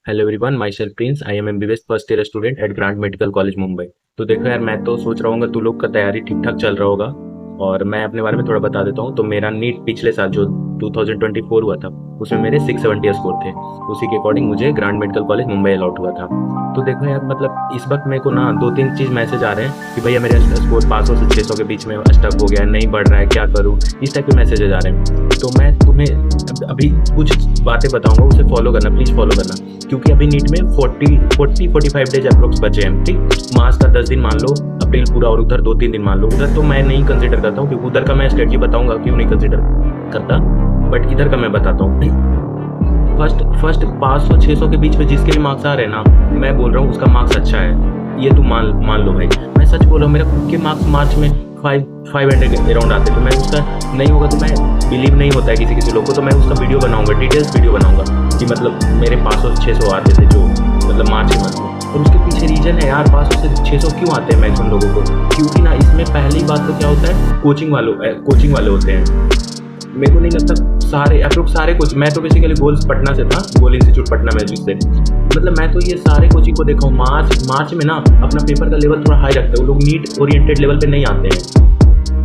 Hello everyone, my self Prince. I am MBBS first year student at grant Medical College Mumbai. तो देखो यार, मैं तो सोच रहा हूँ तू लोग का तैयारी ठीक ठाक चल रहा होगा। और मैं अपने बारे में थोड़ा बता देता हूँ। तो मेरा नीट पिछले साल जो 2024 हुआ था, उसमें मेरे 670 स्कोर थे। उसी के अकॉर्डिंग मुझे Grant Medical College Mumbai allot हुआ था। तो देखो यार, मतलब इस वक्त मेरे को ना दो तीन चीज़ मैसेज आ रहे हैं कि भैया मेरे स्कोर 500 से 600 के बीच में स्टक हो गया है, नहीं बढ़ रहा है, क्या करूँ। इस टाइप के मैसेजेज आ रहे हैं। तो मैं तुम्हें अभी कुछ बातें बताऊंगा, उसे फॉलो करना, प्लीज़ फॉलो करना। क्योंकि अभी नीट में 45 डेज अप्रोक्स बचे हैं। ठीक, मार्च का 10 दिन मान लो, अप्रैल पूरा, और उधर 2-3 दिन मान लो। उधर तो मैं नहीं कंसिडर करता हूँ, क्योंकि उधर का मैं स्ट्रेटजी बताऊंगा क्यों नहीं कंसिडर करता। बट इधर का मैं बताता हूँ। फर्स्ट 500-600 के बीच में जिसके भी मार्क्स आ रहे हैं ना, मैं बोल रहा हूँ उसका मार्क्स अच्छा है। ये तुम मान लो भाई, मैं सच बोल रहा हूँ। मेरा खुद के मार्क्स मार्च में 500 के अराउंड आते, तो मैं उसका नहीं होगा तो मैं बिलीव नहीं होता है किसी लोग को, तो मैं उसका वीडियो बनाऊंगा, डिटेल्स वीडियो बनाऊंगा कि मतलब मेरे 500 से 600 आते थे जो मतलब मार्च के मंथ में। और उसके पीछे रीजन है यार, 500 से 600 क्यों आते हैं मैक्सिमम लोगों को। क्योंकि ना इसमें पहली बात तो क्या होता है, कोचिंग वाले होते हैं। मेरे को नहीं लगता सारे अप्रोक्स सारे कोचिंग, मैं तो बेसिकली गोल्स पटना से था, गोल इंस्टीट्यूट पटना में, जिससे मतलब मैं तो ये सारे कोचिंग को देखा हूँ। मार्च में ना अपना पेपर का लेवल थोड़ा हाई रखते हैं वो लोग, नीट ओरिएंटेड लेवल पे नहीं आते हैं।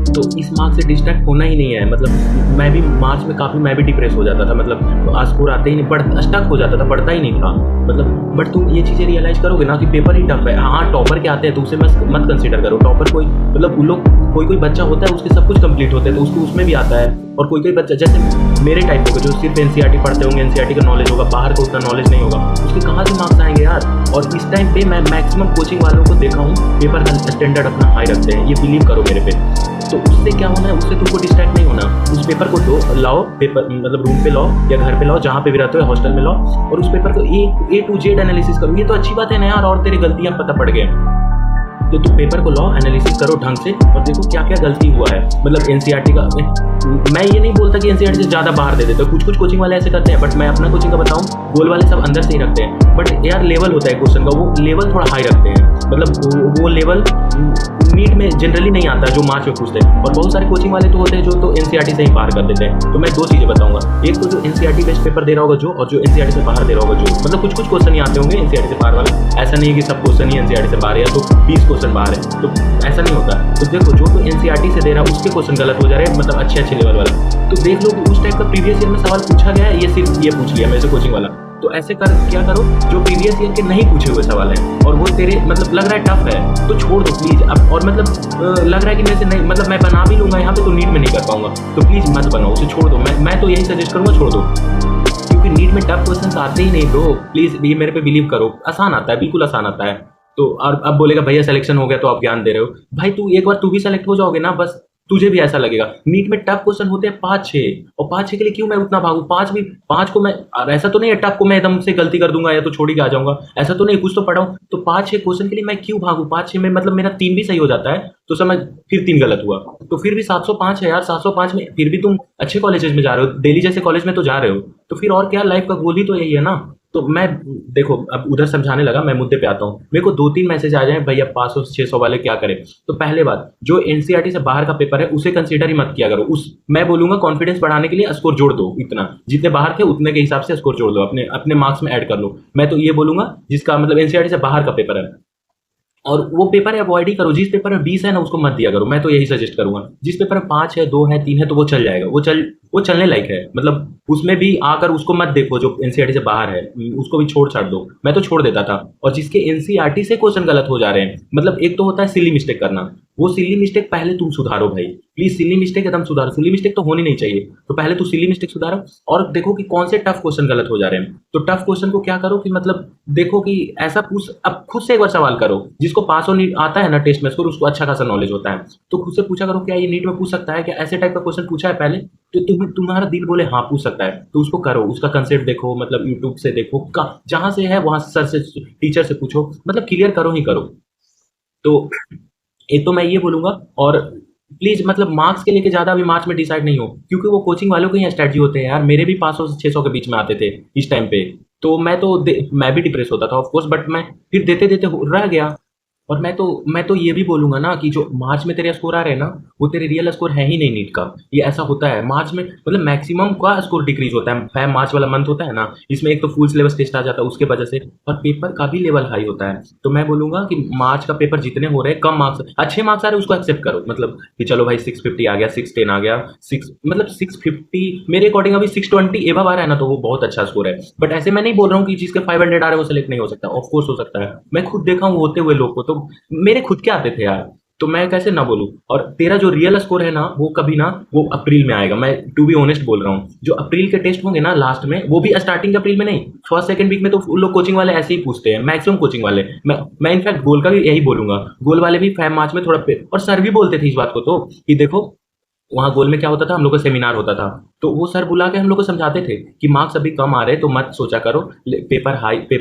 तो इस मार्क्स से डिस्ट्रैक्ट होना ही नहीं है। मतलब मैं भी मार्च में काफ़ी मैं भी डिप्रेस हो जाता था, मतलब स्कोर आते ही नहीं, स्टक हो जाता था, पढ़ता ही नहीं था मतलब। बट तुम ये चीज़ें रियलाइज करोगे ना कि पेपर ही टफ है। हाँ, टॉपर के आते हैं तो उसे मत कंसिडर करो। टॉपर कोई मतलब उन लोग कोई बच्चा होता है उसके सब कुछ कंप्लीट होते हैं तो उसको उसमें भी आता है। और कोई बच्चा जैसे मेरे टाइप होगा जो सिर्फ एनसीईआरटी पढ़ते होंगे, एनसीईआरटी का नॉलेज होगा, बाहर का उतना नॉलेज नहीं होगा, उसके कहाँ से मार्क्स आएंगे यार। और इस टाइम पे मैं मैक्सिमम कोचिंग वालों को देखा हूँ पेपर का स्टैंडर्ड अपना हाई रखते हैं, ये बिलीव करो मेरे पे। तो उससे क्या होना है, उससे तुमको डिस्ट्रैक्ट नहीं होना। उस पेपर को लाओ, पेपर मतलब रूम पे लाओ या घर पे लाओ, जहाँ पे भी रहते हो, हॉस्टल में लाओ, और उस पेपर को ए टू जेड एनालिसिस करो। ये तो अच्छी बात है ना यार, और तेरी गलतियाँ पता पड़ गए तो तुम पेपर को लाओ, एनालिसिस करो ढंग से, और देखो क्या क्या गलती हुआ है। मतलब एनसीईआरटी का मैं ये नहीं बोलता कि एनसीईआरटी से ज़्यादा बाहर दे देते, कुछ कोचिंग वाले ऐसे करते हैं, बट मैं अपना कोचिंग का बताऊँ, गोल वाले सब अंदर से ही रखते हैं। बट यार लेवल होता है क्वेश्चन का, वो लेवल थोड़ा हाई रखते हैं। मतलब वो लेवल नीट में जनरली नहीं आता जो मार्च में पूछते हैं। और बहुत सारे कोचिंग वाले तो होते हैं जो तो एनसीईआरटी से ही बाहर कर देते हैं। तो मैं दो चीज़ें बताऊंगा, एक तो जो एनसीईआरटी बेस्ड पेपर दे रहा होगा जो, और जो एनसीईआरटी से बाहर दे रहा होगा जो। मतलब कुछ क्वेश्चन ही आते होंगे एनसीईआरटी से बाहर वाले, ऐसा नहीं है कि सब क्वेश्चन ही एनसीईआरटी से बाहर है, या तो 20 क्वेश्चन बाहर है, तो ऐसा नहीं होता। तो देखो जो तो एनसीईआरटी से दे रहा है उसके क्वेश्चन गलत हो जा रहे हैं, मतलब अच्छे लेवल वाला। तो देख लो कि उस टाइप का प्रीवियस ईयर में सवाल पूछा गया है, ये सिर्फ ये पूछ लिया मेरे से कोचिंग वाला। तो ऐसे क्या करो, जो प्रीवियस ईयर के नहीं पूछे हुए सवाल हैं और वो तेरे मतलब लग रहा है टफ है, तो छोड़ दो प्लीज अब। और मतलब लग रहा है कि मेरे से नहीं, मतलब मैं बना भी लूंगा यहाँ पे तो नीट में नहीं कर पाऊंगा, तो प्लीज मत बनाओ, उसे छोड़ दो। मैं तो यही सजेस्ट करूंगा, छोड़ दो। क्योंकि नीट में टफ क्वेश्चन आते ही नहीं ब्रो, प्लीज ये मेरे पे बिलीव करो। आसान आता है, बिल्कुल आसान आता है। तो और अब बोलेगा भैया सिलेक्शन हो गया तो आप ज्ञान दे रहे हो। भाई तू एक बार तू भी सेलेक्ट हो जाओगे ना, बस तुझे भी ऐसा लगेगा। नीट में टफ क्वेश्चन होते हैं 5-6, और 5-6 के लिए क्यों मैं उतना भागू। पांच को मैं, ऐसा तो नहीं है टफ को मैं एकदम से गलती कर दूंगा या तो छोड़ ही के आ जाऊंगा, ऐसा तो नहीं, कुछ तो पढ़ा हूं। तो 5-6 क्वेश्चन के लिए मैं क्यों भागू। 5-6 में मतलब मेरा 3 भी सही हो जाता है, तो समझ, फिर 3 गलत हुआ तो फिर भी 705 है यार। 705 में फिर भी तुम अच्छे कॉलेजेस में जा रहे हो, दिल्ली जैसे कॉलेज में तो जा रहे हो, तो फिर और क्या, लाइफ का गोल ही तो यही है ना। तो मैं देखो अब उधर समझाने लगा, मैं मुद्दे पे आता हूँ। मेरे को 2-3 मैसेज आ जाए भैया 500 से 600 वाले क्या करें। तो पहले बात, जो एनसीईआरटी से बाहर का पेपर है उसे कंसीडर ही मत किया करो। मैं बोलूंगा कॉन्फिडेंस बढ़ाने के लिए स्कोर जोड़ दो, इतना जितने बाहर थे उतने के हिसाब से स्कोर जोड़ दो, अपने अपने मार्क्स में ऐड कर लो। मैं तो ये बोलूंगा जिसका मतलब एनसीईआरटी से बाहर का पेपर है, और वो पेपर अवॉइड ही करो। जिस पेपर में 20 है ना उसको मत दिया करो, मैं तो यही सजेस्ट करूंगा। जिस पेपर में 5 है, 2 है, 3 है, तो वो चल जाएगा, वो चलने लायक है। मतलब उसमें भी आकर उसको मत देखो जो एनसीईआरटी से बाहर है, उसको भी छाड़ दो। मैं तो छोड़ देता था। और जिसके एनसीईआरटी से क्वेश्चन गलत हो जा रहे हैं, मतलब एक तो होता है सिली मिस्टेक करना, वो सिली मिस्टेक पहले तुम सुधारो भाई, प्लीज सिली मिस्टेक एकदम सुधारो। सिली मिस्टेक तो होनी नहीं चाहिए, तो पहले तू सिली मिस्टेक सुधारो और देखो कि कौन से टफ क्वेश्चन गलत हो जा रहे हैं। तो टफ क्वेश्चन को क्या करो कि मतलब देखो कि ऐसा पूछ, अब खुद से एक बार सवाल करो। जिसको पास होने आता है ना टेस्ट में स्कोर, उसको अच्छा खासा नॉलेज होता है, तो खुद से पूछा करो क्या ये नीट में पूछ सकता है, क्या ऐसे टाइप का क्वेश्चन पूछा है पहले। तो तुम्हारा दिल बोले हाँ पूछ सकता है, तो उसको करो, उसका कंसेप्ट देखो, मतलब यूट्यूब से देखो, जहां से है वहां सर से, टीचर से पूछो, मतलब क्लियर करो ही करो। तो एक तो मैं ये बोलूंगा। और प्लीज मतलब मार्क्स के लेके ज्यादा अभी मार्च में डिसाइड नहीं हो, क्योंकि वो कोचिंग वालों के ही स्ट्रेटजी होते हैं यार। मेरे भी 500 से 600 के बीच में आते थे इस टाइम पे, तो मैं भी डिप्रेस होता था ऑफकोर्स, बट मैं फिर देते देते रह गया। और मैं तो ये भी बोलूंगा ना कि जो मार्च में तेरे स्कोर आ रहे हैं ना, वो तेरे रियल स्कोर है ही नहीं नीट का। ये ऐसा होता है मार्च में, मतलब मैक्सिमम का स्कोर डिक्रीज होता है। मार्च वाला मंथ होता है ना, इसमें एक तो फुल सिलेबस टेस्ट आ जाता है उसके वजह से, और पेपर का भी लेवल हाई होता है। तो मैं बोलूंगा कि मार्च का पेपर जितने हो रहे हैं, कम मार्क्स अच्छे मार्क्स आ रहे हैं उसको एक्सेप्ट करो, मतलब कि चलो भाई 650 आ गया, 610 आ गया, सिक्स मतलब 650 मेरे अकॉर्डिंग अभी 620 एबव आ रहा है ना, तो वो बहुत अच्छा स्कोर है। बट ऐसे मैं नहीं बोल रहा हूँ कि जिसके 500 आ रहे हैं वो सेलेक्ट नहीं हो सकता, ऑफकोर्स हो सकता है। मैं खुद देखा हूँ होते हुए लोग को, तो मेरे खुद के आते थे यार। तो मैं कैसे ना बोलूं। और तेरा जो रियल स्कोर है ना, वो कभी ना, वो अप्रैल में आएगा। मैं टू बी ऑनेस्ट बोल रहा हूँ, जो अप्रैल के टेस्ट होंगे ना लास्ट में, वो भी स्टार्टिंग अप्रैल में नहीं, फर्स्ट सेकंड वीक में तो उन लोग कोचिंग वाले ऐसे ही पूछते हैं, मैक्सिमम कोचिंग वाले। मैं इनफैक्ट गोल का भी यही बोलूंगा, गोल वाले भी 5 मार्च में थोड़ा और सर भी बोलते थे इस बात को, तो कि देखो वहाँ गोल में क्या होता था, हम लोग का सेमिनार होता था, तो वो सर बुला के हम लोग को समझाते थे कि मार्क्स अभी कम आ रहे हैं तो मत सोचा करो, पेपर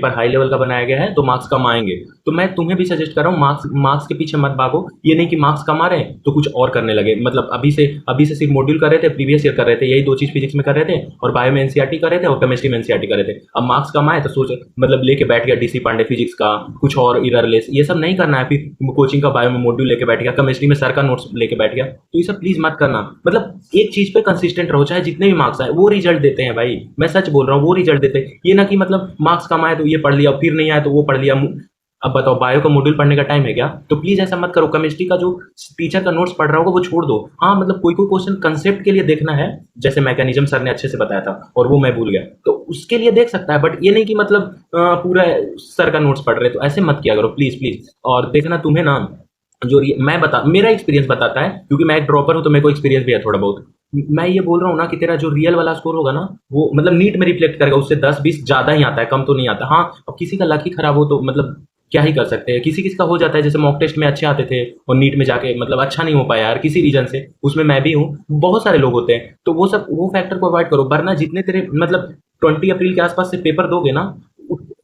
हाई लेवल का बनाया गया है तो मार्क्स कम आएंगे। तो मैं तुम्हें भी सजेस्ट कर रहा हूँ, मार्क्स मार्क्स के पीछे मत भागो। ये नहीं कि मार्क्स कम आ रहे हैं तो कुछ और करने लगे, मतलब अभी से सिर्फ मॉड्यूल कर रहे थे, प्रीवियस ईयर कर रहे थे, यही दो चीज फिजिक्स में कर रहे थे, और बायो में एनसीईआरटी कर रहे थे, और केमिस्ट्री में एनसीईआरटी कर रहे थे। अब मार्क्स कम आए तो सोच, मतलब लेके बैठ गया डीसी पांडे फिजिक्स का, कुछ और इररलेस, ये सब नहीं करना है। फिर कोचिंग का बायो में मॉड्यूल लेके बैठ गया, केमिस्ट्री में सर का नोट्स लेके बैठ गया, तो ये सब प्लीज मत करना। मतलब एक चीज पे कंसिस्टेंट रहो, चाहे जितने भी मार्क्स आए, वो रिजल्ट देते हैं भाई, मैं सच बोल रहा हूँ, वो रिजल्ट देते हैं। ये ना कि मतलब मार्क्स कम आए तो ये पढ़ लिया, फिर नहीं आया तो वो पढ़ लिया। अब बताओ, बायो का मॉड्यूल पढ़ने का टाइम है क्या? तो प्लीज ऐसा मत करो। केमिस्ट्री का जो टीचर का नोट्स पढ़ रहा होगा वो छोड़ दो। हाँ मतलब कोई कोई क्वेश्चन कंसेप्ट के लिए देखना है, जैसे मैकेनिज्म सर ने अच्छे से बताया था और वो मैं भूल गया, तो उसके लिए देख सकता है। बट ये नहीं कि मतलब पूरा सर का नोट्स पढ़ रहे, तो ऐसे मत किया करो प्लीज प्लीज। और देखना तुम्हें ना, मैं बता, मेरा एक्सपीरियंस बताता है, क्योंकि मैं एक ड्रॉपर हूँ तो मेरे को एक्सपीरियंस भी है थोड़ा बहुत। मैं ये बोल रहा हूँ ना कि तेरा जो रियल वाला स्कोर होगा ना, वो मतलब नीट में रिफ्लेक्ट करेगा, उससे 10-20 ज्यादा ही आता है, कम तो नहीं आता। हाँ, अब किसी का लक ही खराब हो तो मतलब क्या ही कर सकते हैं, किसी किसी का हो जाता है, जैसे मॉक टेस्ट में अच्छे आते थे और नीट में जाके मतलब अच्छा नहीं हो पाया यार किसी रीजन से, उसमें मैं भी हूँ, बहुत सारे लोग होते हैं। तो वो फैक्टर को अवॉइड करो, वरना जितने तेरे मतलब 20 अप्रैल के आसपास से पेपर दोगे ना,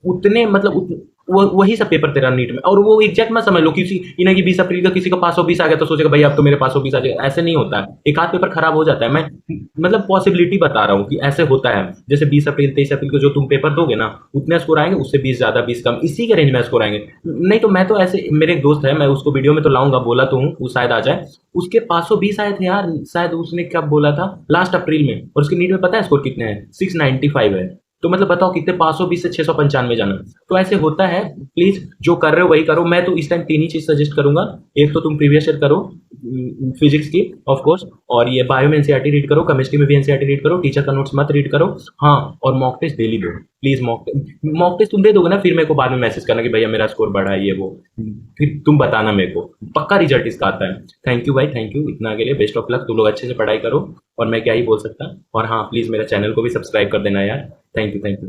उतने मतलब वो वही सब पेपर तेरा नीट में, और वो एग्जैक्ट मत समझ लो किसी, ये ना कि 20 अप्रैल का किसी का 520 आ गया तो सोचेगा भाई अब तो मेरे 520 आ जाएगा, ऐसे नहीं होता है। एक आध पेपर खराब हो जाता है, मैं मतलब पॉसिबिलिटी बता रहा हूँ कि ऐसे होता है। जैसे 20 अप्रैल 23 अप्रैल को जो तुम पेपर दोगे ना, उतने स्कोर आएंगे, उससे 20 ज्यादा 20 कम, इसी के रेंज में स्कोर आएंगे। नहीं तो मैं तो ऐसे, मेरे एक दोस्त है, मैं उसको वीडियो में तो लाऊंगा, बोला तो हूँ वो शायद आ जाए, उसके 520 आए थे यार, शायद उसने क्या बोला था लास्ट अप्रैल में, और उसके नीट में पता है स्कोर कितने हैं? 695 है। तो मतलब बताओ कितने, 520 से 695 जाना। तो ऐसे होता है, प्लीज जो कर रहे हो वही करो। मैं तो इस टाइम तीन ही चीज सजेस्ट करूंगा, एक तो तुम प्रीवियस ईयर करो फिजिक्स की ऑफ कोर्स, और ये बायो में एनसीईआरटी रीड करो, केमिस्ट्री में भी एनसीईआरटी रीड करो, टीचर का नोट्स मत रीड करो। हाँ, और मॉक टेस्ट डेली दो प्लीज। मॉक टेस्ट तुम दे दोगे ना, फिर मेरे को बाद में मैसेज करना कि भैया मेरा स्कोर बढ़ा है ये वो, फिर तुम बताना मेरे को, पक्का रिजल्ट इसका आता है। थैंक यू भाई, थैंक यू इतना के लिए, बेस्ट ऑफ लक, तुम लोग अच्छे से पढ़ाई करो। और मैं क्या ही बोल सकता। और हाँ प्लीज मेरा चैनल को भी सब्सक्राइब कर देना यार। Thank you, thank you.